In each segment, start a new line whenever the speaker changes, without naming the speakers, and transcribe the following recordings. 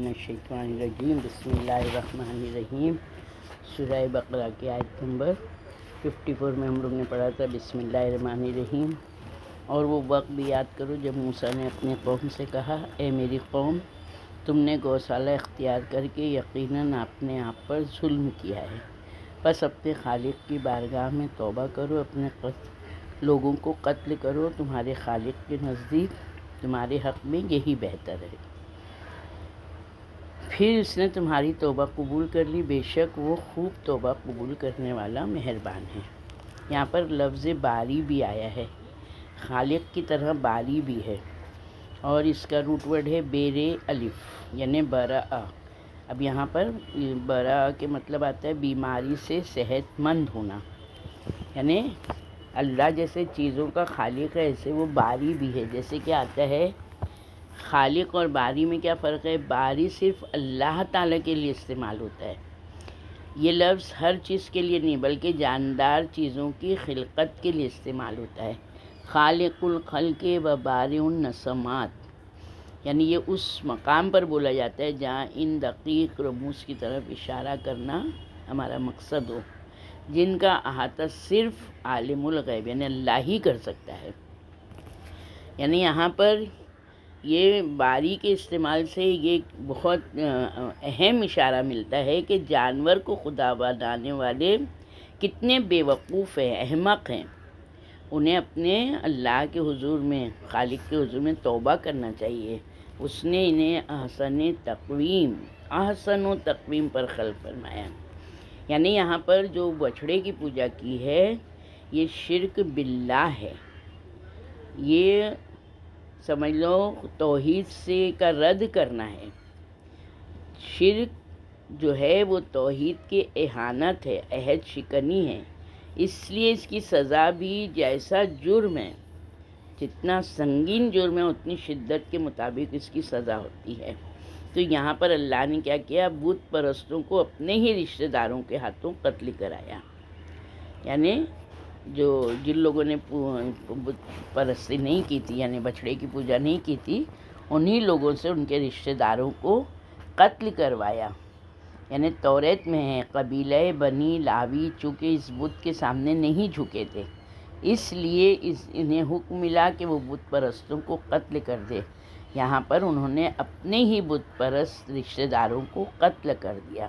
الشیطان الرجیم بسم اللہ الرحمن الرحیم۔ سورہ بقرہ کی آیت نمبر 54 میں ہم لوگ نے پڑھا تھا بسم اللہ الرحمن الرحیم۔ اور وہ وقت بھی یاد کرو جب موسیٰ نے اپنے قوم سے کہا، اے میری قوم، تم نے گوشالہ اختیار کر کے یقیناً اپنے آپ پر ظلم کیا ہے، بس اپنے خالق کی بارگاہ میں توبہ کرو، اپنے لوگوں کو قتل کرو، تمہارے خالق کے نزدیک تمہارے حق میں یہی بہتر ہے، پھر اس نے تمہاری توبہ قبول کر لی، بے شک وہ خوب توبہ قبول کرنے والا مہربان ہے۔ یہاں پر لفظ باری بھی آیا ہے، خالق کی طرح باری بھی ہے، اور اس کا روٹ ورڈ ہے بیرے الف یعنی برا۔ اب یہاں پر برا کے مطلب آتا ہے بیماری سے صحت مند ہونا، یعنی اللہ جیسے چیزوں کا خالق ہے ایسے وہ باری بھی ہے۔ جیسے کہ آتا ہے خالق اور باری میں کیا فرق ہے؟ باری صرف اللہ تعالیٰ کے لیے استعمال ہوتا ہے، یہ لفظ ہر چیز کے لیے نہیں بلکہ جاندار چیزوں کی خلقت کے لیے استعمال ہوتا ہے۔ خالق الخلق و بارئ النسمات، یعنی یہ اس مقام پر بولا جاتا ہے جہاں ان دقیق رموز کی طرف اشارہ کرنا ہمارا مقصد ہو، جن کا احاطہ صرف عالم الغیب یعنی اللہ ہی کر سکتا ہے۔ یعنی یہاں پر یہ باری کے استعمال سے یہ بہت اہم اشارہ ملتا ہے کہ جانور کو خدا بنانے والے کتنے بے وقوف ہیں، احمق ہیں، انہیں اپنے اللہ کے حضور میں، خالق کے حضور میں توبہ کرنا چاہیے۔ اس نے انہیں احسن و تقویم پر خلق فرمایا۔ یعنی یہاں پر جو بچھڑے کی پوجا کی ہے یہ شرک باللہ ہے، یہ سمجھ لو توحید سے کا رد کرنا ہے۔ شرک جو ہے وہ توحید کی اہانت ہے، عہد شکنی ہے، اس لیے اس کی سزا بھی جیسا جرم ہے، جتنا سنگین جرم ہے اتنی شدت کے مطابق اس کی سزا ہوتی ہے۔ تو یہاں پر اللہ نے کیا کیا؟ بت پرستوں کو اپنے ہی رشتہ داروں کے ہاتھوں قتل کرایا، یعنی جن لوگوں نے بت پرستی نہیں کی تھی یعنی بچھڑے کی پوجا نہیں کی تھی، انہی لوگوں سے ان کے رشتہ داروں کو قتل کروایا۔ یعنی توریت میں ہے قبیلہ بنی لاوی چونکہ اس بت کے سامنے نہیں جھکے تھے، اس لیے انہیں حکم ملا کہ وہ بت پرستوں کو قتل کر دے۔ یہاں پر انہوں نے اپنے ہی بت پرست رشتہ داروں کو قتل کر دیا۔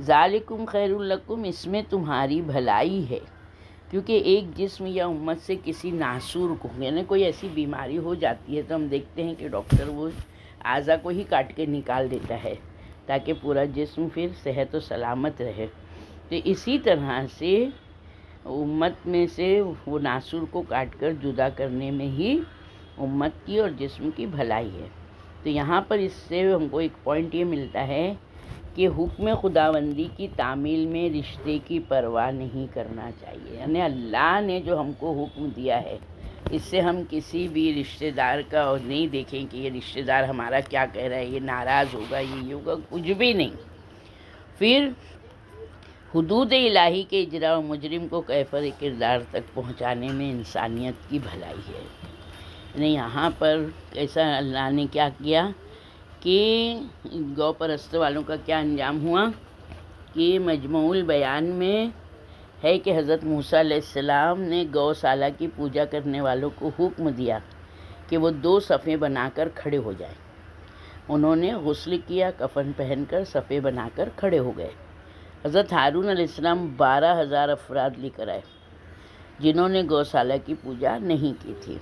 ذالکم خیر لکم، اس میں تمہاری بھلائی ہے، کیونکہ ایک جسم یا امت سے کسی ناسور کو یعنی کوئی ایسی بیماری ہو جاتی ہے تو ہم دیکھتے ہیں کہ ڈاکٹر وہ اعضاء کو ہی کاٹ کے نکال دیتا ہے تاکہ پورا جسم پھر صحت و سلامت رہے۔ تو اسی طرح سے امت میں سے وہ ناسور کو کاٹ کر جدا کرنے میں ہی امت کی اور جسم کی بھلائی ہے۔ تو یہاں پر اس سے ہم کو ایک پوائنٹ یہ ملتا ہے کہ حکم خداوندی کی تعمیل میں رشتے کی پرواہ نہیں کرنا چاہیے، یعنی اللہ نے جو ہم کو حکم دیا ہے اس سے ہم کسی بھی رشتہ دار کا اور نہیں دیکھیں کہ یہ رشتہ دار ہمارا کیا کہہ رہا ہے، یہ ناراض ہوگا، یہ ہوگا، کچھ بھی نہیں۔ پھر حدود الہی کے اجراء و مجرم کو کیفر کردار تک پہنچانے میں انسانیت کی بھلائی ہے۔ یعنی یہاں پر کیسا اللہ نے کیا کیا کہ گو پرست والوں کا کیا انجام ہوا کہ مجموع البیان میں ہے کہ حضرت موسیٰ علیہ السلام نے گوشالہ کی پوجا کرنے والوں کو حکم دیا کہ وہ 2 صفیں بنا کر کھڑے ہو جائیں۔ انہوں نے غسل کیا، کفن پہن کر صفیں بنا کر کھڑے ہو گئے۔ حضرت ہارون علیہ السلام 12,000 افراد لے کر آئے جنہوں نے گوشالہ کی پوجا نہیں کی تھی،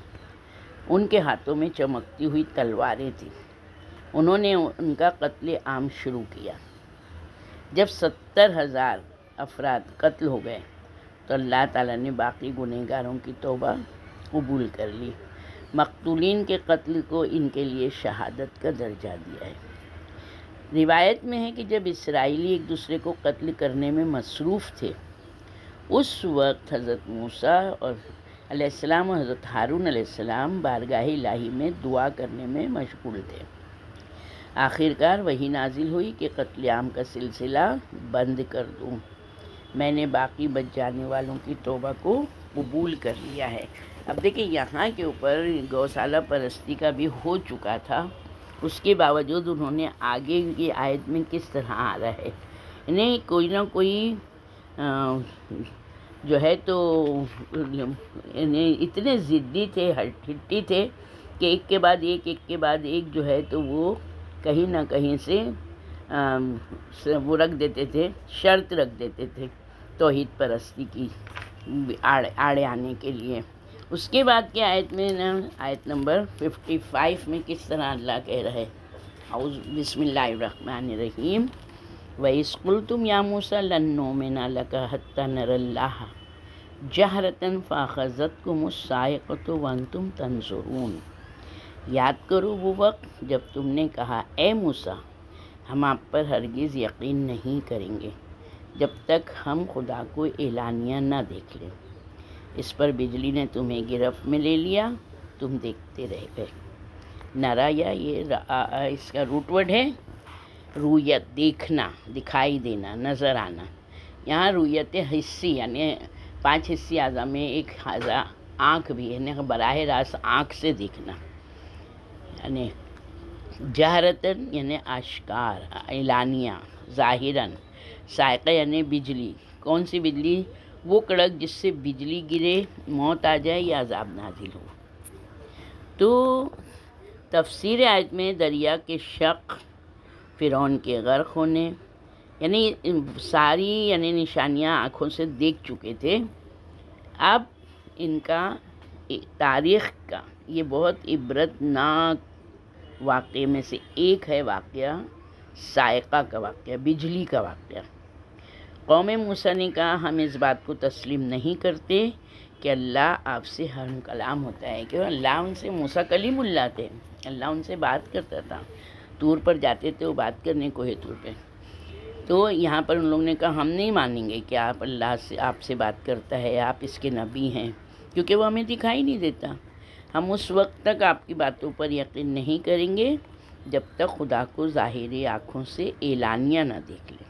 ان کے ہاتھوں میں چمکتی ہوئی تلواریں تھیں، انہوں نے ان کا قتل عام شروع کیا۔ جب 70,000 افراد قتل ہو گئے تو اللہ تعالیٰ نے باقی گنہگاروں کی توبہ قبول کر لی۔ مقتولین کے قتل کو ان کے لیے شہادت کا درجہ دیا ہے۔ روایت میں ہے کہ جب اسرائیلی ایک دوسرے کو قتل کرنے میں مصروف تھے اس وقت حضرت موسیٰ علیہ السلام اور حضرت ہارون علیہ السلام بارگاہ الہی میں دعا کرنے میں مشغول تھے۔ آخرکار وحی نازل ہوئی کہ قتل عام کا سلسلہ بند کر دوں، میں نے باقی بچ جانے والوں کی توبہ کو قبول کر لیا ہے۔ اب دیکھیں یہاں کے اوپر گوشالہ پرستی کا بھی ہو چکا تھا اس کے باوجود انہوں نے آگے کی آیت میں کس طرح آ رہا ہے، انہیں کوئی نہ کوئی جو ہے تو اتنے ضدی تھے، ہٹی تھے کہ ایک کے بعد ایک جو ہے تو وہ کہیں نہ کہیں سے وہ رکھ دیتے تھے، شرط رکھ دیتے تھے توحید پرستی کی آڑے آنے کے لیے۔ اس کے بعد کی آیت میں آیت نمبر 55 میں کس طرح اللہ کہہ رہا ہے، بسم اللہ الرحمن الرحیم، وَإِذْ قُلْتُمْ يَا مُوسَىٰ لَن نُّؤْمِنَ لَكَ حَتَّىٰ نَرَى اللَّهَ جَهْرَةً فَأَخَذَتْكُمُ الصَّاعِقَةُ وَأَنْتُمْ تَنظُرُونَ۔ یاد کرو وہ وقت جب تم نے کہا اے موسیٰ ہم آپ پر ہرگز یقین نہیں کریں گے جب تک ہم خدا کو اعلانیہ نہ دیکھ لیں۔ اس پر بجلی نے تمہیں گرفت میں لے لیا، تم دیکھتے رہ گئے۔ نرایا یہ اس کا روٹ ورڈ ہے رویت، دیکھنا، دکھائی دینا، نظر آنا۔ یہاں رویت حسی یعنی 5 حسی اعضاء میں ایک اعضاء آنکھ بھی ہے، یعنی براہ راست آنکھ سے دیکھنا، یعنی جہرتن یعنی آشکار، اعلانیہ، ظاہراً، صاعقہ یعنی بجلی۔ کون سی بجلی؟ وہ کڑک جس سے بجلی گرے، موت آ جائے یا عذاب نازل ہو۔ تو تفسیر آیت میں دریا کے شق، فرعون کے غرق ہونے، یعنی ساری نشانیاں آنکھوں سے دیکھ چکے تھے۔ اب ان کا تاریخ کا یہ بہت عبرتناک واقعے میں سے ایک ہے، واقعہ صاعقہ کا واقعہ، بجلی کا واقعہ۔ قوم موسیٰ نے کہا ہم اس بات کو تسلیم نہیں کرتے کہ اللہ آپ سے ہم کلام ہوتا ہے، کہ اللہ ان سے موسیٰ کلیم اللہ تھے، اللہ ان سے بات کرتا تھا، طور پر جاتے تھے وہ بات کرنے کوہ طور پہ۔ تو یہاں پر ان لوگوں نے کہا ہم نہیں مانیں گے کہ آپ سے بات کرتا ہے، آپ اس کے نبی ہیں، کیونکہ وہ ہمیں دکھائی نہیں دیتا۔ ہم اس وقت تک آپ کی باتوں پر یقین نہیں کریں گے جب تک خدا کو ظاہری آنکھوں سے اعلانیہ نہ دیکھ لیں۔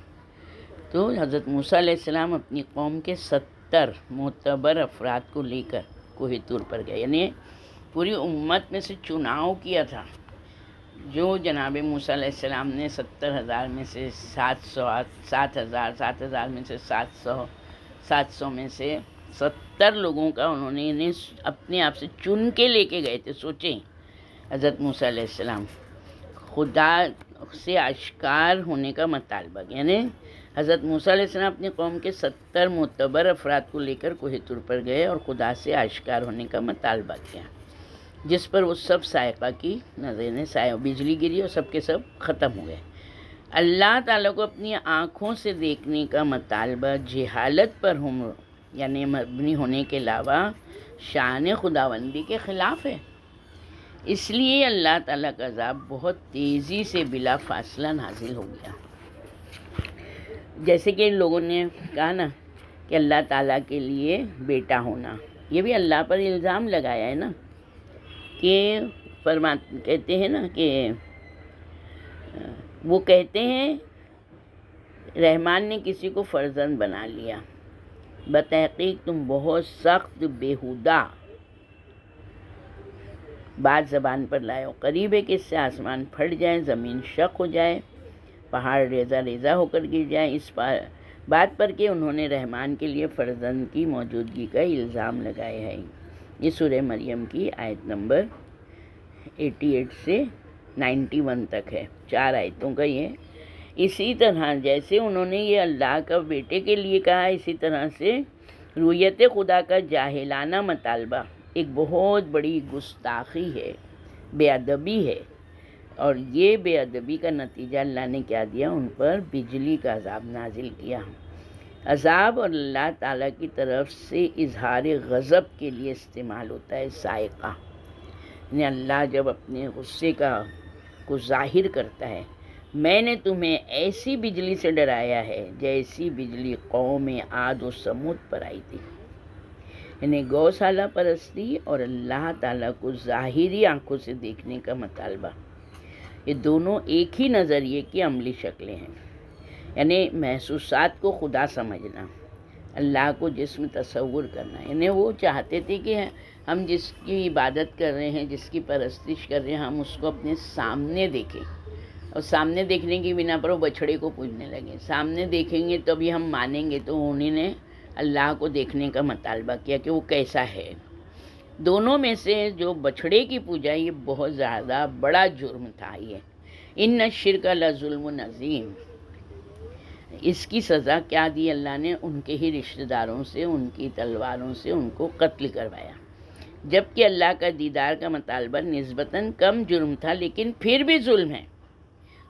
تو حضرت موسیٰ علیہ السلام اپنی قوم کے 70 معتبر افراد کو لے کر کوہ طور پر گئے، یعنی پوری امت میں سے چناؤ کیا تھا۔ جو جناب موسیٰ علیہ السلام نے 70,000 میں سے 7,000 میں سے 700 میں سے 70 لوگوں کا انہوں نے انہیں اپنے آپ سے چن کے لے کے گئے تھے۔ سوچیں حضرت موسیٰ علیہ السلام خدا سے آشکار ہونے کا مطالبہ، یعنی حضرت موسیٰ علیہ السلام اپنی قوم کے 70 معتبر افراد کو لے کر کوہ طور پر گئے اور خدا سے آشکار ہونے کا مطالبہ کیا، جس پر وہ سب صاعقہ کی نظریں بجلی گری اور سب کے سب ختم ہوئے۔ اللہ تعالیٰ کو اپنی آنکھوں سے دیکھنے کا مطالبہ جہالت پر یعنی مبنی ہونے کے علاوہ شان خداوندی کے خلاف ہے۔ اس لیے اللہ تعالیٰ کا عذاب بہت تیزی سے بلا فاصلہ نازل ہو گیا۔ جیسے کہ ان لوگوں نے کہا نا کہ اللہ تعالیٰ کے لیے بیٹا ہونا، یہ بھی اللہ پر الزام لگایا ہے نا، کہ کہتے ہیں نا کہ وہ کہتے ہیں رحمان نے کسی کو فرزند بنا لیا، بتحقیق تم بہت سخت بیہودہ بات زبان پر لائے ہو، قریب ہے کہ اس سے آسمان پھٹ جائے، زمین شق ہو جائے، پہاڑ ریزہ ریزہ ہو کر گر جائے، اس بات پر کہ انہوں نے رحمان کے لیے فرزند کی موجودگی کا الزام لگایا ہے۔ یہ سورہ مریم کی آیت نمبر 88 سے 91 تک ہے، 4 آیتوں کا یہ۔ اسی طرح جیسے انہوں نے یہ اللہ کا بیٹے کے لیے کہا، اسی طرح سے رویت خدا کا جاہلانہ مطالبہ ایک بہت بڑی گستاخی ہے، بے ادبی ہے، اور یہ بے ادبی کا نتیجہ اللہ نے کیا دیا، ان پر بجلی کا عذاب نازل کیا۔ عذاب اور اللہ تعالیٰ کی طرف سے اظہار غضب کے لیے استعمال ہوتا ہے صاعقہ، یعنی اللہ جب اپنے غصے کو ظاہر کرتا ہے، میں نے تمہیں ایسی بجلی سے ڈرایا ہے جیسی بجلی قوم عاد و سمود پر آئی تھی، یعنی گوشالہ پرستی اور اللہ تعالیٰ کو ظاہری آنکھوں سے دیکھنے کا مطالبہ، یہ دونوں ایک ہی نظریے کی عملی شکلیں ہیں، یعنی محسوسات کو خدا سمجھنا، اللہ کو جسم تصور کرنا، یعنی وہ چاہتے تھے کہ ہم جس کی عبادت کر رہے ہیں، جس کی پرستش کر رہے ہیں، ہم اس کو اپنے سامنے دیکھیں، اور سامنے دیکھنے کی بنا پر وہ بچھڑے کو پوجنے لگے. سامنے دیکھیں گے تبھی ہم مانیں گے. تو انہوں نے اللہ کو دیکھنے کا مطالبہ کیا کہ وہ کیسا ہے. دونوں میں سے جو بچھڑے کی پوجا، یہ بہت زیادہ بڑا جرم تھا. یہ ان الشرک لظلم عظیم. اس کی سزا کیا دی اللہ نے؟ ان کے ہی رشتہ داروں سے، ان کی تلواروں سے ان کو قتل کروایا. جبکہ اللہ کا دیدار کا مطالبہ نسبتاً کم جرم تھا، لیکن پھر بھی ظلم ہے.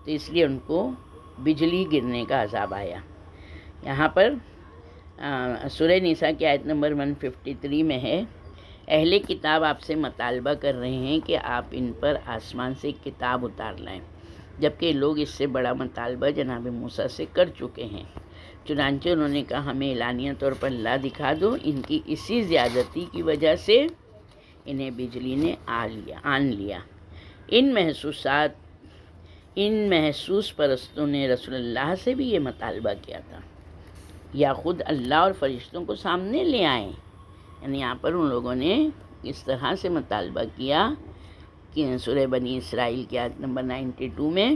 تو اس لیے ان کو بجلی گرنے کا عذاب آیا. یہاں پر سورہ نساء کی آیت نمبر 153 میں ہے، اہل کتاب آپ سے مطالبہ کر رہے ہیں کہ آپ ان پر آسمان سے ایک کتاب اتار لائیں، جبکہ لوگ اس سے بڑا مطالبہ جناب موسیٰ سے کر چکے ہیں. چنانچہ انہوں نے کہا ہمیں اعلانیہ طور پر اللہ دکھا دو. ان کی اسی زیادتی کی وجہ سے انہیں بجلی نے آن لیا. ان محسوس پرستوں نے رسول اللہ سے بھی یہ مطالبہ کیا تھا، یا خود اللہ اور فرشتوں کو سامنے لے آئیں. یعنی یہاں پر ان لوگوں نے اس طرح سے مطالبہ کیا کہ سورہ بنی اسرائیل کی آیت نمبر 92 میں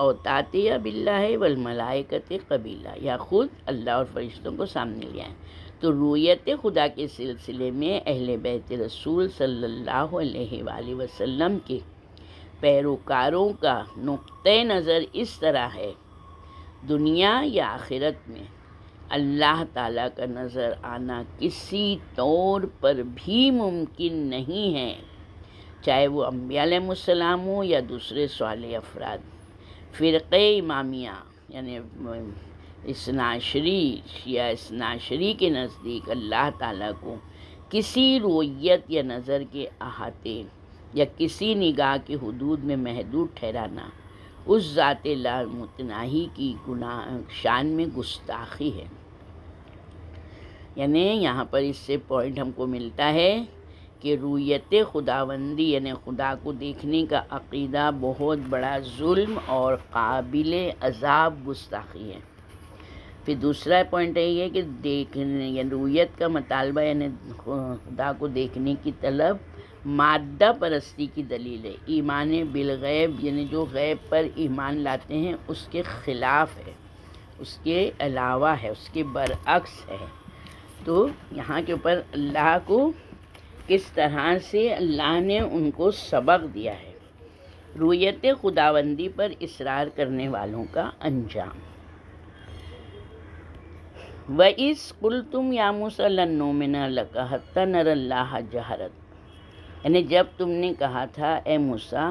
اوتاتیہ باللہ والملائکۃ قبیلہ، یا خود اللہ اور فرشتوں کو سامنے لے آئیں. تو رویت خدا کے سلسلے میں اہل بیت رسول صلی اللہ علیہ وآلہ وسلم کے پیروکاروں کا نقطۂ نظر اس طرح ہے، دنیا یا آخرت میں اللہ تعالیٰ کا نظر آنا کسی طور پر بھی ممکن نہیں ہے، چاہے وہ انبیاء علیہ السلام ہوں یا دوسرے صالح افراد. فرقہ امامیہ یعنی شیعہ اثناعشری کے نزدیک اللہ تعالیٰ کو کسی رویت یا نظر کے احاطے یا کسی نگاہ کی حدود میں محدود ٹھہرانا اس ذات لامتناہی کی شان میں گستاخی ہے. یعنی یہاں پر اس سے پوائنٹ ہم کو ملتا ہے کہ رویت خداوندی یعنی خدا کو دیکھنے کا عقیدہ بہت بڑا ظلم اور قابل عذاب گستاخی ہے. پھر دوسرا پوائنٹ یہ ہے کہ دیکھنے یعنی رویت کا مطالبہ یعنی خدا کو دیکھنے کی طلب مادہ پرستی کی دلیل ہے. ایمان بالغیب یعنی جو غیب پر ایمان لاتے ہیں اس کے خلاف ہے، اس کے علاوہ ہے، اس کے برعکس ہے. تو یہاں کے اوپر اللہ کو کس طرح سے اللہ نے ان کو سبق دیا ہے. رویت خداوندی پر اصرار کرنے والوں کا انجام. وَإِذْ قُلْتُمْ يَا مُوسَىٰ لَن نُّؤْمِنَ لَكَ حَتَّىٰ نَرَى اللَّهَ جَهْرَةً، یعنی جب تم نے کہا تھا اے موسیٰ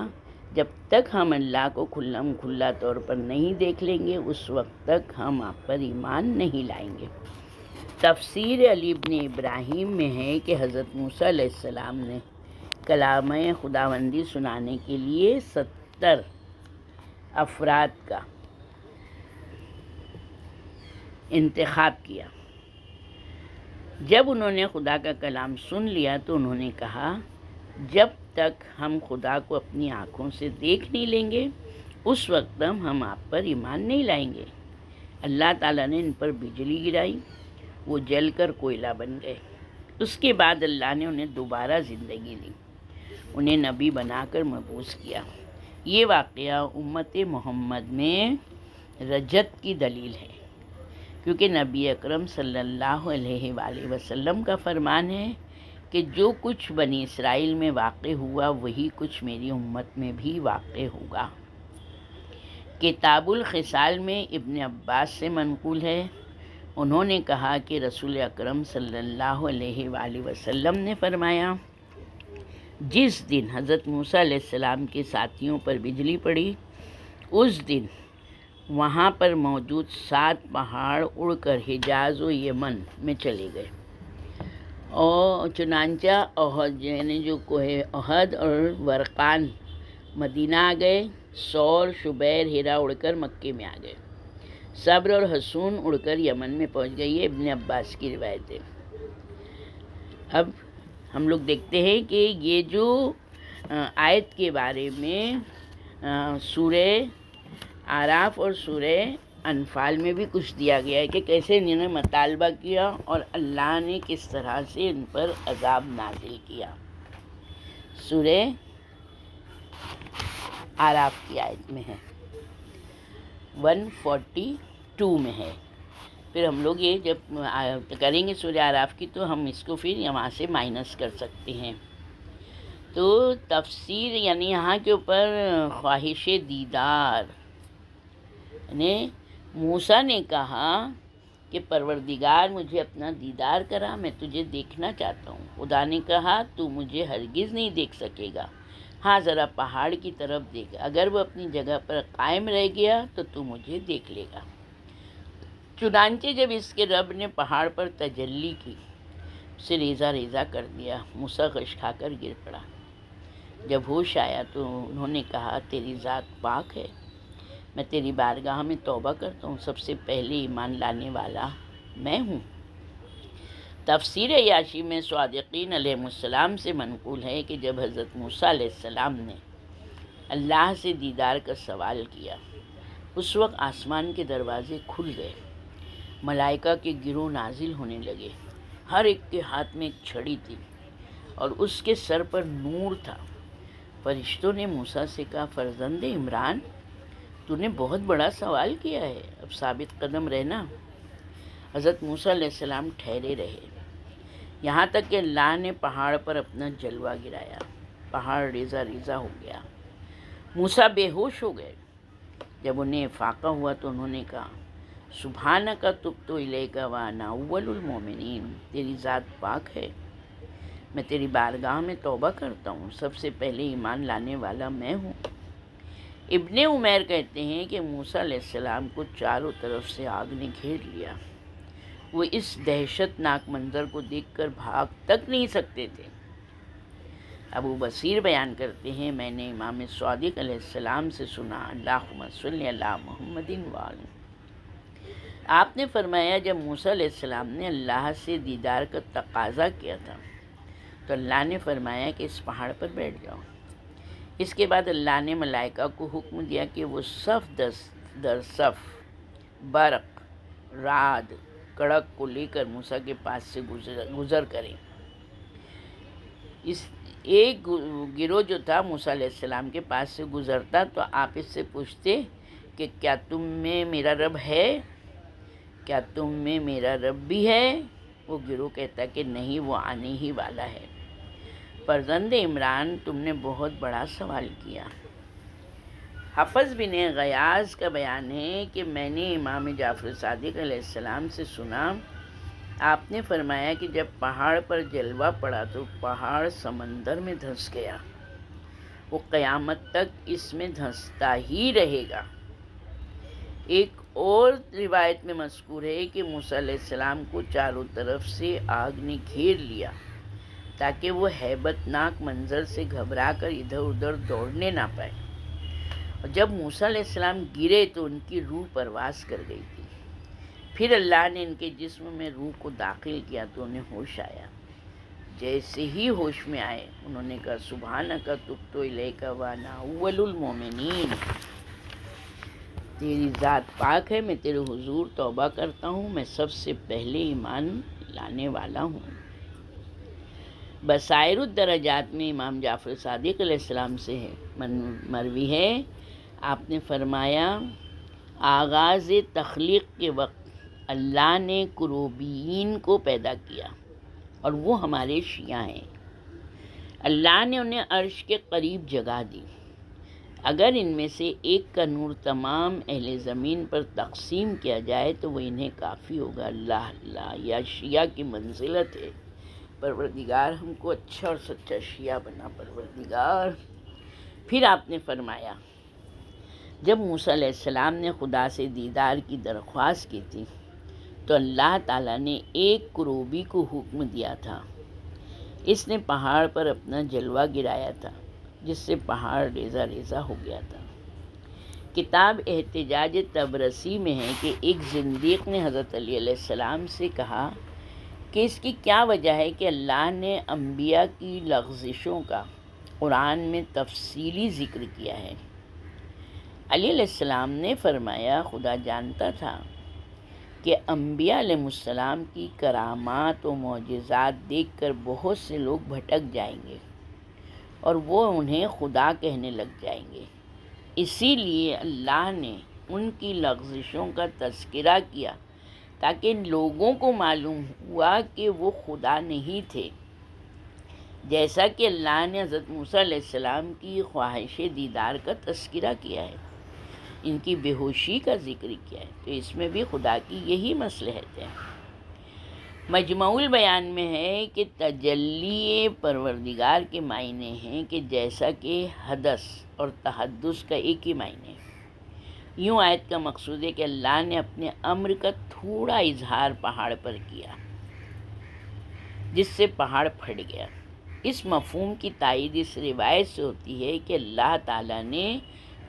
جب تک ہم اللہ کو کھلا طور پر نہیں دیکھ لیں گے اس وقت تک ہم آپ پر ایمان نہیں لائیں گے. تفسیر علی ابن ابراہیم میں ہے کہ حضرت موسیٰ علیہ السلام نے کلام خداوندی سنانے کے لیے 70 افراد کا انتخاب کیا. جب انہوں نے خدا کا کلام سن لیا تو انہوں نے کہا جب تک ہم خدا کو اپنی آنکھوں سے دیکھ نہیں لیں گے اس وقت ہم آپ پر ایمان نہیں لائیں گے. اللہ تعالیٰ نے ان پر بجلی گرائی، وہ جل کر کوئلہ بن گئے. اس کے بعد اللہ نے انہیں دوبارہ زندگی دی، انہیں نبی بنا کر مبعوث کیا. یہ واقعہ امت محمد میں رجت کی دلیل ہے، کیونکہ نبی اکرم صلی اللہ علیہ وآلہ وسلم کا فرمان ہے کہ جو کچھ بنی اسرائیل میں واقع ہوا وہی کچھ میری امت میں بھی واقع ہوگا. کتاب الخصال میں ابن عباس سے منقول ہے، انہوں نے کہا کہ رسول اکرم صلی اللہ علیہ وآلہ وسلم نے فرمایا جس دن حضرت موسیٰ علیہ السلام کے ساتھیوں پر بجلی پڑی اس دن وہاں پر موجود 7 پہاڑ اڑ کر حجاز و یمن میں چلے گئے، اور چنانچہ احد یعنی جو کوہ احد اور ورقان مدینہ آ گئے، سور شبیر ہیرا اڑ کر مکے میں آ گئے، صبر اور حسون اڑ کر یمن میں پہنچ گئی. یہ ابن عباس کی روایت ہے. اب ہم لوگ دیکھتے ہیں کہ یہ جو آیت کے بارے میں سورہ اعراف اور سورہ انفال میں بھی کچھ دیا گیا ہے کہ کیسے انہوں نے مطالبہ کیا اور اللہ نے کس طرح سے ان پر عذاب نازل کیا۔ سورہ اعراف کی آیت میں ہے، 142 میں ہے۔ پھر ہم لوگ یہ جب کریں گے سورہ اعراف کی تو ہم اس کو پھر یہاں سے مائنس کر سکتے ہیں۔ تو تفسیر یعنی یہاں کے اوپر خواہش دیدار، یعنی موسیٰ نے کہا کہ پروردگار مجھے اپنا دیدار کرا، میں تجھے دیکھنا چاہتا ہوں۔ خدا نے کہا تو مجھے ہرگز نہیں دیکھ سکے گا، ہاں ذرا پہاڑ کی طرف دیکھ، اگر وہ اپنی جگہ پر قائم رہ گیا تو مجھے دیکھ لے گا۔ چنانچہ جب اس کے رب نے پہاڑ پر تجلی کی، اسے ریزہ ریزہ کر دیا، موسیٰ غش کھا کر گر پڑا۔ جب ہوش آیا تو انہوں نے کہا تیری ذات پاک ہے، میں تیری بارگاہ میں توبہ کرتا ہوں، سب سے پہلے ایمان لانے والا میں ہوں۔ تفسیر یاشی میں صادقین علیہ السلام سے منقول ہے کہ جب حضرت موسیٰ علیہ السلام نے اللہ سے دیدار کا سوال کیا، اس وقت آسمان کے دروازے کھل گئے، ملائکہ کے گروہ نازل ہونے لگے، ہر ایک کے ہاتھ میں ایک چھڑی تھی اور اس کے سر پر نور تھا۔ فرشتوں نے موسیٰ سے کہا فرزند عمران، تو نے بہت بڑا سوال کیا ہے، اب ثابت قدم رہنا۔ حضرت موسیٰ علیہ السلام ٹھہرے رہے، یہاں تک کہ اللہ نے پہاڑ پر اپنا جلوہ گرایا، پہاڑ ریزہ ریزہ ہو گیا، موسیٰ بے ہوش ہو گئے۔ جب انہیں افاقہ ہوا تو انہوں نے کہا سبحانک تبت الیک وانا اول المؤمنین، تیری ذات پاک ہے، میں تیری بارگاہ میں توبہ کرتا ہوں، سب سے پہلے ایمان لانے والا میں ہوں۔ ابن عمیر کہتے ہیں کہ موسیٰ علیہ السلام کو چاروں طرف سے آگ نے گھیر لیا، وہ اس دہشت ناک منظر کو دیکھ کر بھاگ تک نہیں سکتے تھے۔ ابو بصیر بیان کرتے ہیں میں نے امام صادق علیہ السلام سے سنا، اللہم صلی علی محمد وآلہ، آپ نے فرمایا جب موسیٰ علیہ السلام نے اللہ سے دیدار کا تقاضا کیا تھا تو اللہ نے فرمایا کہ اس پہاڑ پر بیٹھ جاؤ۔ اس کے بعد اللہ نے ملائکہ کو حکم دیا کہ وہ صف در صف برق، رعد، کڑک کو لے کر موسیٰ کے پاس سے گزر کریں۔ اس ایک گروہ جو تھا موسیٰ علیہ السلام کے پاس سے گزرتا تو آپ اس سے پوچھتے کہ کیا تم میں میرا رب ہے؟ کیا تم میں میرا رب بھی ہے؟ وہ گروہ کہتا کہ نہیں، وہ آنے ہی والا ہے۔ فرزند عمران، تم نے بہت بڑا سوال کیا۔ حفظ بن غیاث کا بیان ہے کہ میں نے امام جعفر صادق علیہ السلام سے سنا، آپ نے فرمایا کہ جب پہاڑ پر جلوہ پڑا تو پہاڑ سمندر میں دھنس گیا، وہ قیامت تک اس میں دھنستا ہی رہے گا۔ ایک اور روایت میں مذکور ہے کہ موسیٰ علیہ السلام کو چاروں طرف سے آگ نے گھیر لیا تاکہ وہ ہیبت ناک منظر سے گھبرا کر ادھر ادھر دوڑنے نہ پائے، اور جب موسیٰ علیہ السلام گرے تو ان کی روح پرواز کر گئی تھی۔ پھر اللہ نے ان کے جسم میں روح کو داخل کیا تو انہیں ہوش آیا۔ جیسے ہی ہوش میں آئے انہوں نے کہا سبحانک تبت الیک وانا اول المؤمنین، تیری ذات پاک ہے، میں تیرے حضور توبہ کرتا ہوں، میں سب سے پہلے ایمان لانے والا ہوں۔ بصائر الدرجات میں امام جعفر صادق علیہ السلام سے ہے مروی ہے، آپ نے فرمایا آغاز تخلیق کے وقت اللہ نے کروبیین کو پیدا کیا اور وہ ہمارے شیعہ ہیں۔ اللہ نے انہیں عرش کے قریب جگہ دی، اگر ان میں سے ایک کا نور تمام اہل زمین پر تقسیم کیا جائے تو وہ انہیں کافی ہوگا۔ اللہ اللہ، یا شیعہ کی منزلت ہے، پروردگار ہم کو اچھا اور سچا شیعہ بنا پروردگار۔ پھر آپ نے فرمایا جب موسیٰ علیہ السلام نے خدا سے دیدار کی درخواست کی تھی تو اللہ تعالیٰ نے ایک کروبی کو حکم دیا تھا، اس نے پہاڑ پر اپنا جلوہ گرایا تھا جس سے پہاڑ ریزہ ریزہ ہو گیا تھا۔ کتاب احتجاج طبرسی میں ہے کہ ایک زندیق نے حضرت علی علیہ السلام سے کہا کہ اس کی کیا وجہ ہے کہ اللہ نے انبیاء کی لغزشوں کا قرآن میں تفصیلی ذکر کیا ہے، علی علیہ السلام نے فرمایا خدا جانتا تھا کہ انبیاء علیہ السلام کی کرامات و معجزات دیکھ کر بہت سے لوگ بھٹک جائیں گے اور وہ انہیں خدا کہنے لگ جائیں گے، اسی لیے اللہ نے ان کی لغزشوں کا تذکرہ کیا تاکہ لوگوں کو معلوم ہوا کہ وہ خدا نہیں تھے، جیسا کہ اللہ نے حضرت موسیٰ علیہ السلام کی خواہش دیدار کا تذکرہ کیا ہے، ان کی بے ہوشی کا ذکر کیا ہے، تو اس میں بھی خدا کی یہی مصلحت ہے۔ مجموع البیان میں ہے کہ تجلی پروردگار کے معنی ہیں کہ جیسا کہ حدث اور تحدث کا ایک ہی معنی ہے۔ یوں آیت کا مقصود ہے کہ اللہ نے اپنے امر کا تھوڑا اظہار پہاڑ پر کیا جس سے پہاڑ پھٹ گیا۔ اس مفہوم کی تائید اس روایت سے ہوتی ہے کہ اللہ تعالیٰ نے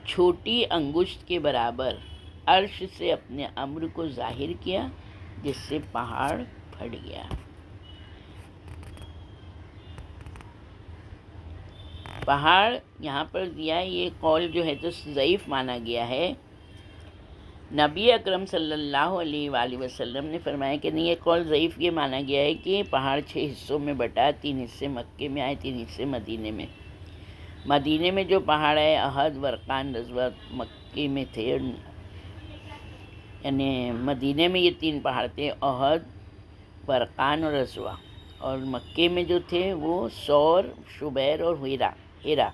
چھوٹی انگشت کے برابر عرش سے اپنے امر کو ظاہر کیا جس سے پہاڑ پھٹ گیا۔ پہاڑ یہاں پر دیا ہے، یہ قول جو ہے تو ضعیف مانا گیا ہے۔ نبی اکرم صلی اللہ علیہ وآلہ وسلم نے فرمایا کہ نہیں، یہ قول ضعیف یہ مانا گیا ہے کہ پہاڑ 6 حصوں میں بٹا، 3 حصے مکے میں آئے، 3 حصے مدینے میں۔ مدینے میں جو پہاڑ ہے احد، ورقان، رضوہ، مکے میں تھے، یعنی مدینے میں یہ 3 پہاڑ تھے، احد، ورقان اور رضوہ، اور مکے میں جو تھے وہ سور، شبیر اور ہیرا۔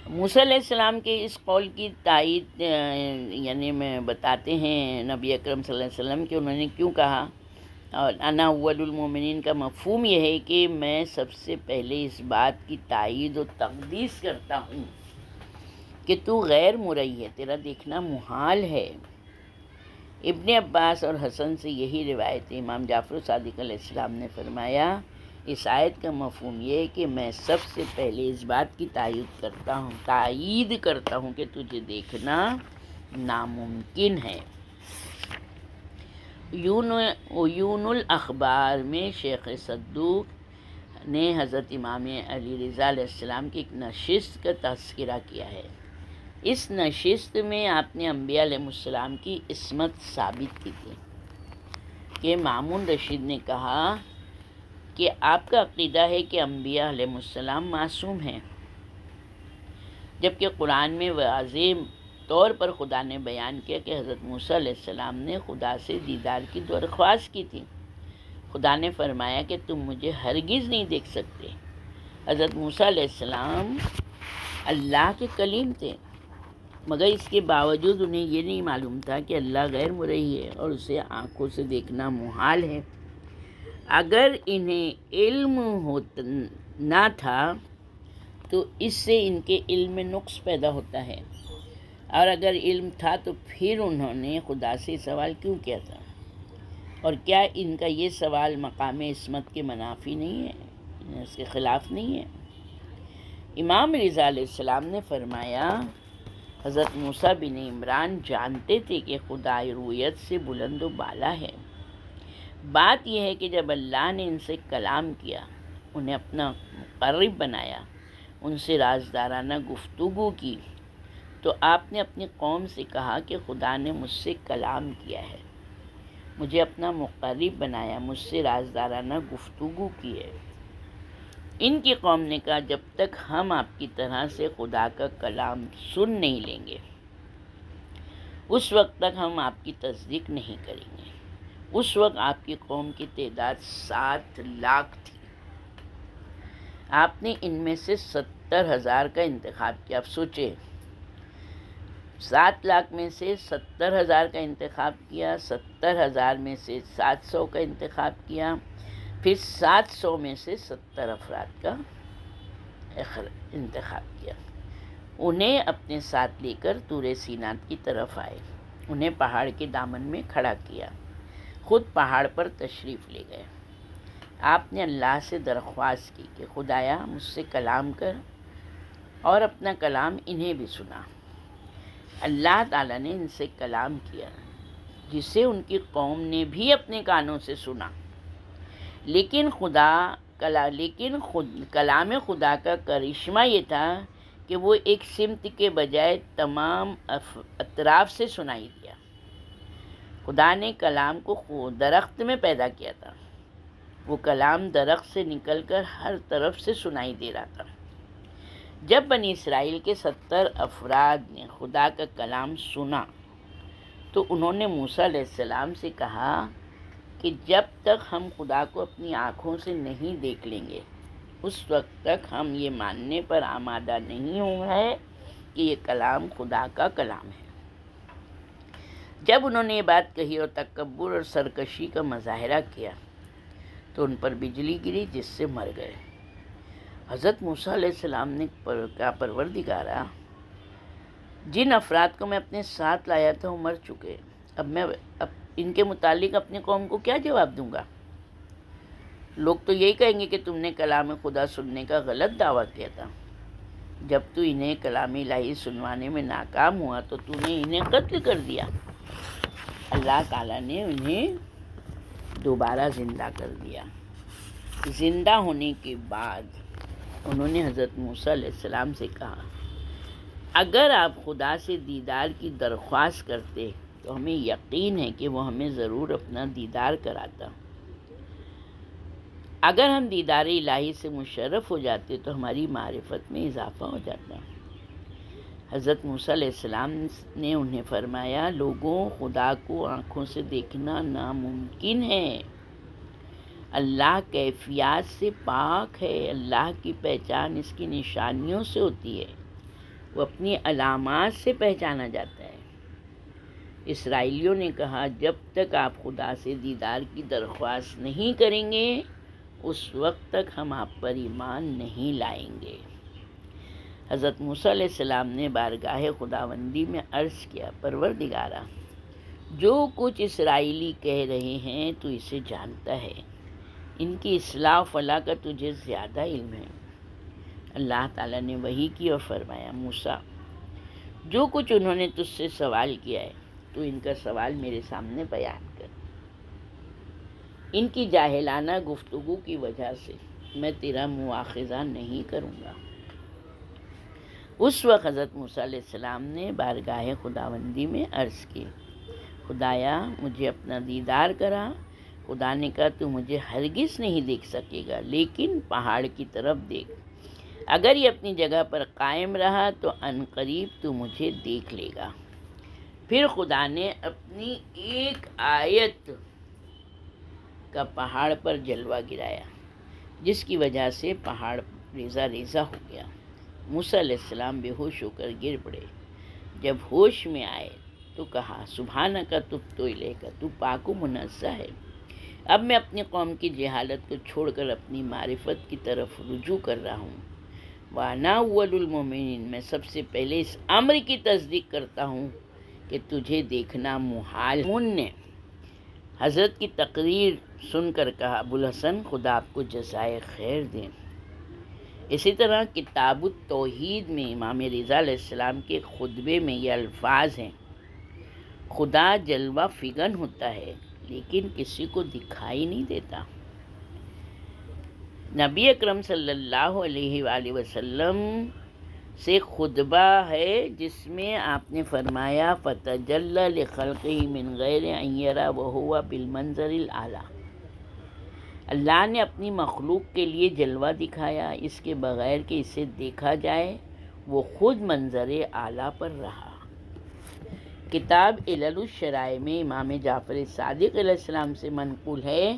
موسیٰ علیہ السلام کے اس قول کی تائید یعنی میں بتاتے ہیں نبی اکرم صلی اللہ علیہ وسلم کہ انہوں نے کیوں کہا، اور انا اول المومنین کا مفہوم یہ ہے کہ میں سب سے پہلے اس بات کی تائید و تقدیس کرتا ہوں کہ تو غیر مرئی ہے، تیرا دیکھنا محال ہے۔ ابن عباس اور حسن سے یہی روایت ہے۔ امام جعفر صادق علیہ السلام نے فرمایا اس آیت کا مفہوم یہ ہے کہ میں سب سے پہلے اس بات کی تائید کرتا ہوں کہ تجھے دیکھنا ناممکن ہے۔ عیون الاخبار میں شیخ صدوق نے حضرت امام علی رضا علیہ السلام کی ایک نشست کا تذکرہ کیا ہے۔ اس نشست میں آپ نے انبیاء علیہ السلام کی عصمت ثابت کی تھی کہ مامون رشید نے کہا کہ آپ کا عقیدہ ہے کہ انبیاء علیہ السلام معصوم ہیں، جبکہ قرآن میں واضح طور پر خدا نے بیان کیا کہ حضرت موسیٰ علیہ السلام نے خدا سے دیدار کی درخواست کی تھی۔ خدا نے فرمایا کہ تم مجھے ہرگز نہیں دیکھ سکتے۔ حضرت موسیٰ علیہ السلام اللہ کے کلیم تھے، مگر اس کے باوجود انہیں یہ نہیں معلوم تھا کہ اللہ غیر مرئی ہے اور اسے آنکھوں سے دیکھنا محال ہے۔ اگر انہیں علم نہ تھا تو اس سے ان کے علم میں نقص پیدا ہوتا ہے، اور اگر علم تھا تو پھر انہوں نے خدا سے سوال کیوں کیا تھا؟ اور کیا ان کا یہ سوال مقام عصمت کے منافی نہیں ہے، اس کے خلاف نہیں ہے؟ امام رضا علیہ السلام نے فرمایا حضرت موسیٰ بن عمران جانتے تھے کہ خدا رویت سے بلند و بالا ہے۔ بات یہ ہے کہ جب اللہ نے ان سے کلام کیا، انہیں اپنا مقرب بنایا، ان سے رازدارانہ گفتگو کی، تو آپ نے اپنی قوم سے کہا کہ خدا نے مجھ سے کلام کیا ہے، مجھے اپنا مقرب بنایا، مجھ سے رازدارانہ گفتگو کی ہے۔ ان کی قوم نے کہا جب تک ہم آپ کی طرح سے خدا کا کلام سن نہیں لیں گے اس وقت تک ہم آپ کی تصدیق نہیں کریں گے۔ اس وقت آپ کی قوم کی تعداد 7 لاکھ تھی۔ آپ نے ان میں سے 70,000 کا انتخاب کیا۔ آپ سوچیں، 7 لاکھ میں سے 70,000 کا انتخاب کیا، 70,000 میں سے 700 کا انتخاب کیا، پھر 700 میں سے 70 افراد کا انتخاب کیا۔ انہیں اپنے ساتھ لے کر طور سینات کی طرف آئے، انہیں پہاڑ کے دامن میں کھڑا کیا، خود پہاڑ پر تشریف لے گئے۔ آپ نے اللہ سے درخواست کی کہ خدایا مجھ سے کلام کر، اور اپنا کلام انہیں بھی سنا۔ اللہ تعالیٰ نے ان سے کلام کیا جسے ان کی قوم نے بھی اپنے کانوں سے سنا، لیکن خدا لیکن کلام خدا کا کرشمہ یہ تھا کہ وہ ایک سمت کے بجائے تمام اطراف سے سنائی دیا۔ خدا نے کلام کو درخت میں پیدا کیا تھا، وہ کلام درخت سے نکل کر ہر طرف سے سنائی دے رہا تھا۔ جب بنی اسرائیل کے 70 افراد نے خدا کا کلام سنا تو انہوں نے موسیٰ علیہ السلام سے کہا کہ جب تک ہم خدا کو اپنی آنکھوں سے نہیں دیکھ لیں گے اس وقت تک ہم یہ ماننے پر آمادہ نہیں ہوئے کہ یہ کلام خدا کا کلام ہے۔ جب انہوں نے یہ بات کہی اور تکبر اور سرکشی کا مظاہرہ کیا تو ان پر بجلی گری جس سے مر گئے۔ حضرت موسیٰ علیہ السلام نے کہا، پروردگارا، جن افراد کو میں اپنے ساتھ لایا تھا وہ مر چکے، اب میں ان کے متعلق اپنی قوم کو کیا جواب دوں گا؟ لوگ تو یہی کہیں گے کہ تم نے کلام خدا سننے کا غلط دعویٰ کیا تھا۔ جب تو انہیں کلام الہی سنوانے میں ناکام ہوا تو تو نے انہیں قتل کر دیا۔ اللہ تعالیٰ نے انہیں دوبارہ زندہ کر دیا۔ زندہ ہونے کے بعد انہوں نے حضرت موسیٰ علیہ السلام سے کہا، اگر آپ خدا سے دیدار کی درخواست کرتے تو ہمیں یقین ہے کہ وہ ہمیں ضرور اپنا دیدار کراتا۔ اگر ہم دیدار الہی سے مشرف ہو جاتے تو ہماری معرفت میں اضافہ ہو جاتا۔ حضرت موسیٰ علیہ السلام نے انہیں فرمایا، لوگوں، خدا کو آنکھوں سے دیکھنا ناممکن ہے۔ اللہ کیفیات سے پاک ہے۔ اللہ کی پہچان اس کی نشانیوں سے ہوتی ہے، وہ اپنی علامات سے پہچانا جاتا ہے۔ اسرائیلیوں نے کہا، جب تک آپ خدا سے دیدار کی درخواست نہیں کریں گے اس وقت تک ہم آپ پر ایمان نہیں لائیں گے۔ حضرت موسیٰ علیہ السلام نے بارگاہ خداوندی میں عرض کیا، پروردگارا، جو کچھ اسرائیلی کہہ رہے ہیں تو اسے جانتا ہے، ان کی اصلاح و فلاح کا تجھے زیادہ علم ہے۔ اللہ تعالیٰ نے وحی کی اور فرمایا، موسیٰ، جو کچھ انہوں نے تجھ سے سوال کیا ہے تو ان کا سوال میرے سامنے بیان کر۔ ان کی جاہلانہ گفتگو کی وجہ سے میں تیرا مواخذہ نہیں کروں گا۔ اس وقت حضرت موسیٰ علیہ السلام نے بارگاہ خداوندی میں عرض کی، خدایا، مجھے اپنا دیدار کرا۔ خدا نے کہا، تو مجھے ہرگز نہیں دیکھ سکے گا، لیکن پہاڑ کی طرف دیکھ، اگر یہ اپنی جگہ پر قائم رہا تو عنقریب تو مجھے دیکھ لے گا۔ پھر خدا نے اپنی ایک آیت کا پہاڑ پر جلوہ گرایا جس کی وجہ سے پہاڑ ریزہ ریزہ ہو گیا۔ موسیٰ علیہ السلام بے ہوش ہو کر گر پڑے۔ جب ہوش میں آئے تو کہا، سبحانک تبت الیک، تو پاک و منزہ ہے۔ اب میں اپنی قوم کی جہالت کو چھوڑ کر اپنی معرفت کی طرف رجوع کر رہا ہوں۔ وَأَنَا أَوَّلُ الْمُؤْمِنِينَ، میں سب سے پہلے اس امر کی تصدیق کرتا ہوں کہ تجھے دیکھنا محال ہے۔ نے حضرت کی تقریر سن کر کہا، ابوالحسن، خدا آپ کو جزائے خیر دیں۔ اسی طرح کتاب التوحید میں امام رضا علیہ السلام کے خطبے میں یہ الفاظ ہیں، خدا جلوہ فگن ہوتا ہے لیکن کسی کو دکھائی نہیں دیتا۔ نبی اکرم صلی اللہ علیہ وآلہ وسلم سے خطبہ ہے جس میں آپ نے فرمایا، فَتَجَلَّى لِخَلْقِهِ مِنْ غَيْرِ أَنْ يَرَى وَهُوَ بِالْمَنظَرِ الْأَعْلَى۔ اللہ نے اپنی مخلوق کے لیے جلوہ دکھایا اس کے بغیر کہ اسے دیکھا جائے، وہ خود منظر اعلیٰ پر رہا۔ کتاب علل الشرائع میں امام جعفر صادق علیہ السلام سے منقول ہے،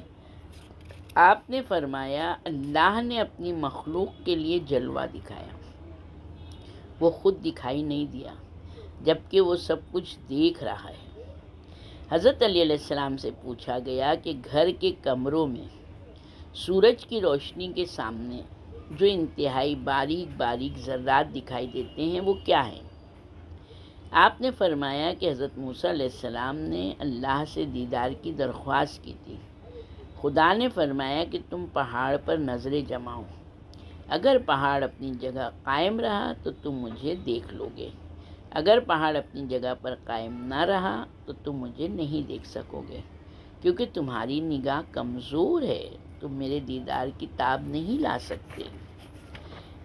آپ نے فرمایا، اللہ نے اپنی مخلوق کے لیے جلوہ دکھایا، وہ خود دکھائی نہیں دیا جبکہ وہ سب کچھ دیکھ رہا ہے۔ حضرت علی علیہ السلام سے پوچھا گیا کہ گھر کے کمروں میں سورج کی روشنی کے سامنے جو انتہائی باریک باریک ذرات دکھائی دیتے ہیں وہ کیا ہیں؟ آپ نے فرمایا کہ حضرت موسیٰ علیہ السلام نے اللہ سے دیدار کی درخواست کی تھی۔ خدا نے فرمایا کہ تم پہاڑ پر نظریں جماؤ، اگر پہاڑ اپنی جگہ قائم رہا تو تم مجھے دیکھ لو گے، اگر پہاڑ اپنی جگہ پر قائم نہ رہا تو تم مجھے نہیں دیکھ سکو گے، کیونکہ تمہاری نگاہ کمزور ہے، تم میرے دیدار کی تاب نہیں لا سکتے۔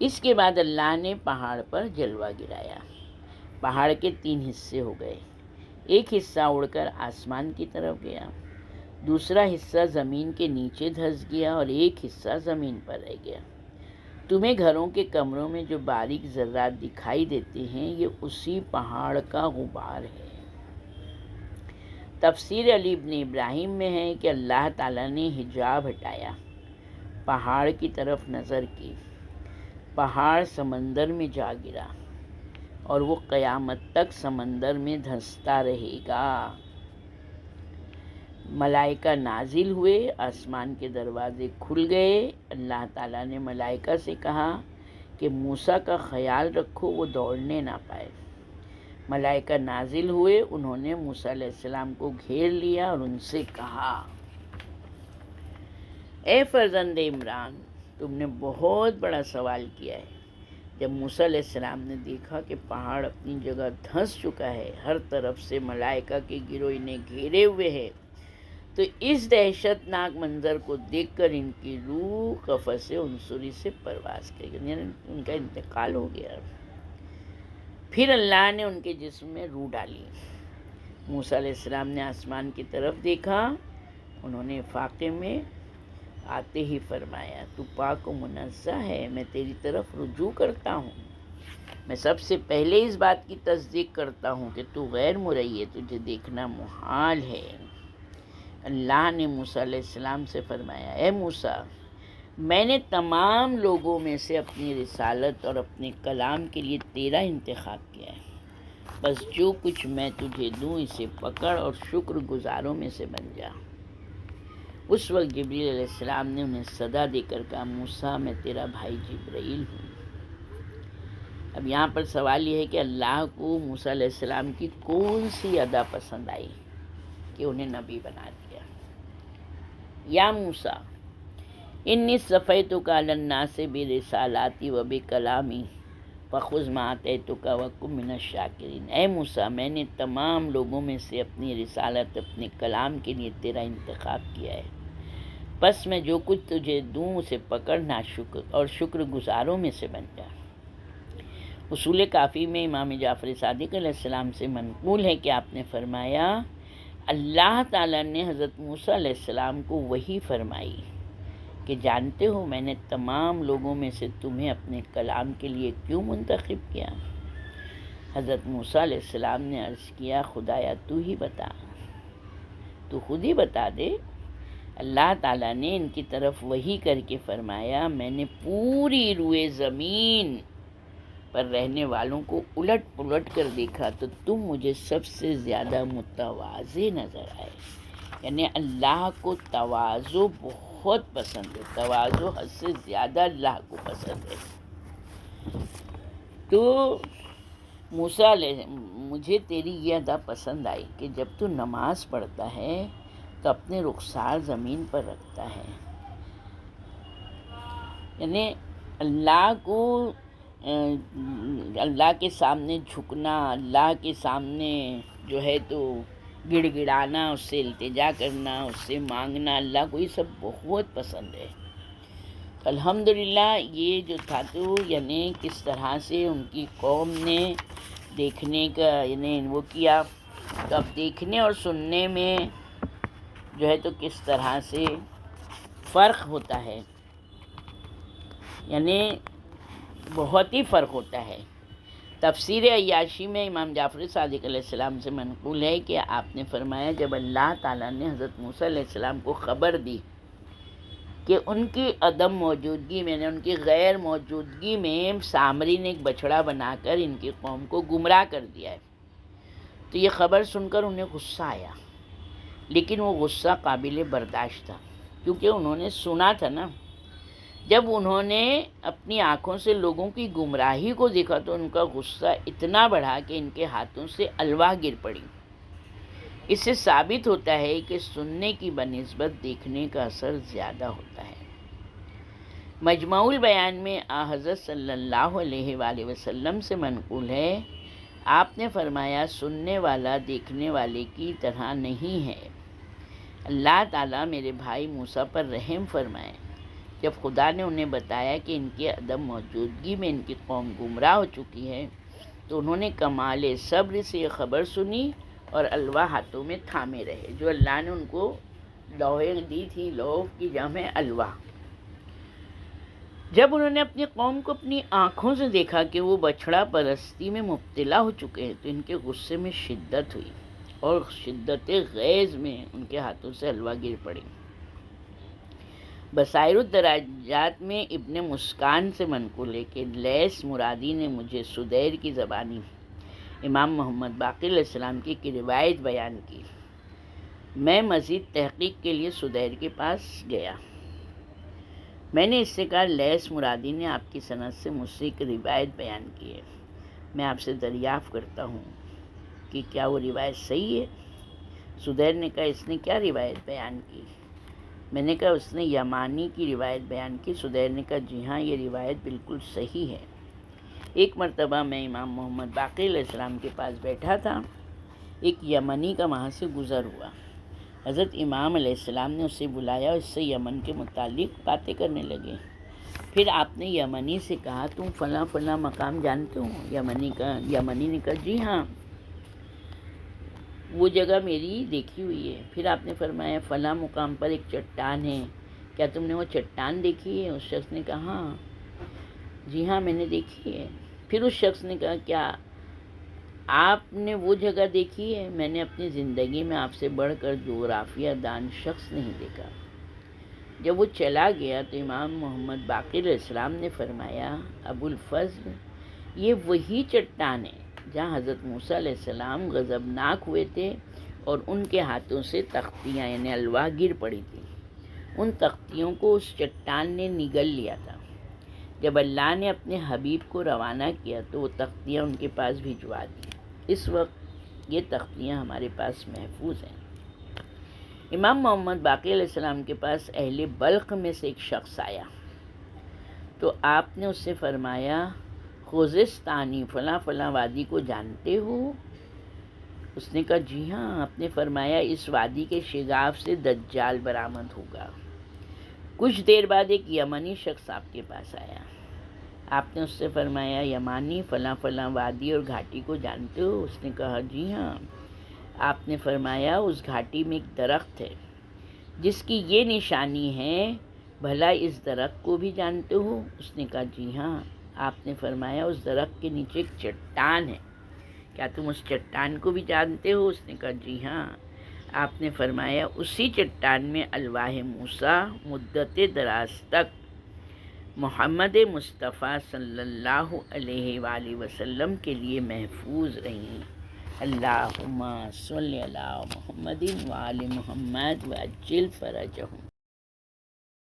اس کے بعد اللہ نے پہاڑ پر جلوہ گرایا۔ پہاڑ کے 3 حصے ہو گئے۔ ایک حصہ اڑ کر آسمان کی طرف گیا، دوسرا حصہ زمین کے نیچے دھس گیا اور ایک حصہ زمین پر رہ گیا۔ تمہیں گھروں کے کمروں میں جو باریک ذرات دکھائی دیتے ہیں یہ اسی پہاڑ کا غبار ہے۔ تفسیر علی ابن ابراہیم میں ہے کہ اللہ تعالیٰ نے حجاب ہٹایا، پہاڑ کی طرف نظر کی، پہاڑ سمندر میں جا گرا اور وہ قیامت تک سمندر میں دھنستا رہے گا۔ ملائکہ نازل ہوئے، آسمان کے دروازے کھل گئے۔ اللہ تعالیٰ نے ملائکہ سے کہا کہ موسیٰ کا خیال رکھو وہ دوڑنے نہ پائے۔ ملائکہ نازل ہوئے، انہوں نے موسیٰ علیہ السلام کو گھیر لیا اور ان سے کہا، اے فرزند عمران، تم نے بہت بڑا سوال کیا ہے۔ جب موسیٰ علیہ السلام نے دیکھا کہ پہاڑ اپنی جگہ دھنس چکا ہے، ہر طرف سے ملائکہ کے گروہ انہیں گھیرے ہوئے ہے، تو اس دہشت ناک منظر کو دیکھ کر ان کی روح قفس عنصری سے پرواز کر گئی، یعنی ان کا انتقال ہو گیا۔ پھر اللہ نے ان کے جسم میں روح ڈالی۔ موسیٰ علیہ السلام نے آسمان کی طرف دیکھا، انہوں نے فاقے میں آتے ہی فرمایا، تو پاک و منزہ ہے، میں تیری طرف رجوع کرتا ہوں۔ میں سب سے پہلے اس بات کی تصدیق کرتا ہوں کہ تو غیر مرئی ہے، تجھے دیکھنا محال ہے۔ اللہ نے موسیٰ علیہ السلام سے فرمایا، اے موسیٰ، میں نے تمام لوگوں میں سے اپنی رسالت اور اپنے کلام کے لیے تیرا انتخاب کیا ہے، بس جو کچھ میں تجھے دوں اسے پکڑ اور شکر گزاروں میں سے بن جا۔ اس وقت جبریل علیہ السلام نے انہیں صدا دے کر کہا، موسیٰ، میں تیرا بھائی جبرائیل ہوں۔ اب یہاں پر سوال یہ ہے کہ اللہ کو موسیٰ علیہ السلام کی کون سی ادا پسند آئی کہ انہیں نبی بنا دیا۔ یا موسیٰ انی اصطفیتک علی الناس برسالاتی و بکلامی فخذ ما آتیتک وکن من الشاکرین۔ اے موسیٰ، میں نے تمام لوگوں میں سے اپنی رسالت، اپنے کلام کے لیے تیرا انتخاب کیا ہے، بس میں جو کچھ تجھے دوں اسے پکڑنا اور شکر گزاروں میں سے بن جا۔ اصول کافی میں امام جعفر صادق علیہ السلام سے منقول ہے کہ آپ نے فرمایا، اللہ تعالیٰ نے حضرت موسیٰ علیہ السلام کو وحی فرمائی کہ جانتے ہو میں نے تمام لوگوں میں سے تمہیں اپنے کلام کے لیے کیوں منتخب کیا؟ حضرت موسیٰ علیہ السلام نے عرض کیا، خدایا تو ہی بتا، تو خود ہی بتا دے۔ اللہ تعالیٰ نے ان کی طرف وحی کر کے فرمایا، میں نے پوری روئے زمین پر رہنے والوں کو الٹ پلٹ کر دیکھا تو تم مجھے سب سے زیادہ متواضع نظر آئے۔ یعنی اللہ کو تواضع بہت پسند ہے، تواضع حد سے زیادہ اللہ کو پسند ہے۔ تو موسیٰ علیہ، مجھے تیری یہ ادا پسند آئی کہ جب تو نماز پڑھتا ہے تو اپنے رخسار زمین پر رکھتا ہے، یعنی اللہ کو، اللہ کے سامنے جھکنا، اللہ کے سامنے جو ہے تو گڑ گڑانا، اس سے التجا کرنا، اس سے مانگنا، اللہ کو یہ سب بہت پسند ہے۔ الحمدللہ یہ جو تھا تو یعنی کس طرح سے ان کی قوم نے دیکھنے کا یعنی وہ کیا، تو اب دیکھنے اور سننے میں جو ہے تو کس طرح سے فرق ہوتا ہے، یعنی بہت ہی فرق ہوتا ہے۔ تفسیر عیاشی میں امام جعفر صادق علیہ السلام سے منقول ہے کہ آپ نے فرمایا، جب اللہ تعالیٰ نے حضرت موسیٰ علیہ السلام کو خبر دی کہ ان کی عدم موجودگی میں، ان کی غیر موجودگی میں سامری نے ایک بچڑا بنا کر ان کی قوم کو گمراہ کر دیا ہے، تو یہ خبر سن کر انہیں غصہ آیا، لیکن وہ غصہ قابل برداشت تھا کیونکہ انہوں نے سنا تھا نا۔ جب انہوں نے اپنی آنکھوں سے لوگوں کی گمراہی کو دیکھا تو ان کا غصہ اتنا بڑھا کہ ان کے ہاتھوں سے الواح گر پڑی۔ اس سے ثابت ہوتا ہے کہ سننے کی بنسبت دیکھنے کا اثر زیادہ ہوتا ہے۔ مجموع البیان میں حضرت صلی اللہ علیہ وآلہ وسلم سے منقول ہے، آپ نے فرمایا، سننے والا دیکھنے والے کی طرح نہیں ہے، اللہ تعالیٰ میرے بھائی موسیٰ پر رحم فرمائے۔ جب خدا نے انہیں بتایا کہ ان کی عدم موجودگی میں ان کی قوم گمراہ ہو چکی ہے تو انہوں نے کمال صبر سے یہ خبر سنی اور الواح ہاتھوں میں تھامے رہے، جو اللہ نے ان کو لوحیں دی تھی، لوح کی جمع ہے الواح۔ جب انہوں نے اپنی قوم کو اپنی آنکھوں سے دیکھا کہ وہ بچھڑا پرستی میں مبتلا ہو چکے ہیں تو ان کے غصے میں شدت ہوئی اور شدت غیظ میں ان کے ہاتھوں سے الواح گر پڑی۔ بصائر الدراجات میں ابن مسکان سے منقول ہے کہ لیث مرادی نے مجھے سدیر کی زبانی امام محمد باقر علیہ السلام کی ایک روایت بیان کی۔ میں مزید تحقیق کے لیے سدیر کے پاس گیا۔ میں نے اس سے کہا لیث مرادی نے آپ کی سند سے مجھ سے ایک روایت بیان کی ہے، میں آپ سے دریافت کرتا ہوں کہ کیا وہ روایت صحیح ہے؟ سدیر نے کہا اس نے کیا روایت بیان کی؟ میں نے کہا اس نے یمانی کی روایت بیان کی۔ سدیر نے کہا جی ہاں، یہ روایت بالکل صحیح ہے۔ ایک مرتبہ میں امام محمد باقر علیہ السلام کے پاس بیٹھا تھا، ایک یمنی کا وہاں سے گزر ہوا۔ حضرت امام علیہ السلام نے اسے بلایا اور اس سے یمن کے متعلق باتیں کرنے لگے۔ پھر آپ نے یمنی سے کہا تم فلاں فلاں مقام جانتے ہو؟ یمنی نے کہا جی ہاں، وہ جگہ میری دیکھی ہوئی ہے۔ پھر آپ نے فرمایا فلاں مقام پر ایک چٹان ہے، کیا تم نے وہ چٹان دیکھی ہے؟ اس شخص نے کہا ہاں، جی ہاں میں نے دیکھی ہے۔ پھر اس شخص نے کہا کیا آپ نے وہ جگہ دیکھی ہے؟ میں نے اپنی زندگی میں آپ سے بڑھ کر جغرافیہ دان شخص نہیں دیکھا۔ جب وہ چلا گیا تو امام محمد باقر علیہ السلام نے فرمایا ابو الفضل، یہ وہی چٹان ہے جہاں حضرت موسیٰ علیہ السلام غضبناک ہوئے تھے اور ان کے ہاتھوں سے تختیاں یعنی الواح گر پڑی تھی۔ ان تختیوں کو اس چٹان نے نگل لیا تھا۔ جب اللہ نے اپنے حبیب کو روانہ کیا تو وہ تختیاں ان کے پاس بھجوا دی۔ اس وقت یہ تختیاں ہمارے پاس محفوظ ہیں۔ امام محمد باقر علیہ السلام کے پاس اہل بلخ میں سے ایک شخص آیا تو آپ نے اس سے فرمایا خوزستانی فلاں فلاں وادی کو جانتے ہو؟ اس نے کہا جی ہاں۔ آپ نے فرمایا اس وادی کے شگاف سے دجال برآمد ہوگا۔ کچھ دیر بعد ایک یمنی شخص آپ کے پاس آیا، آپ نے اس سے فرمایا یمانی فلاں فلاں وادی اور گھاٹی کو جانتے ہو؟ اس نے کہا جی ہاں۔ آپ نے فرمایا اس گھاٹی میں ایک درخت ہے جس کی یہ نشانی ہے، بھلا اس درخت کو بھی جانتے ہو؟ اس نے کہا جی ہاں۔ آپ نے فرمایا اس درخت کے نیچے ایک چٹان ہے، کیا تم اس چٹان کو بھی جانتے ہو؟ اس نے کہا جی ہاں۔ آپ نے فرمایا اسی چٹان میں الواح موسیٰ مدت دراز تک محمد مصطفیٰ صلی اللہ علیہ وآلہ وسلم کے لیے محفوظ رہیں۔ اللہم صلی علی محمد وآل محمد وعجل فرجہم۔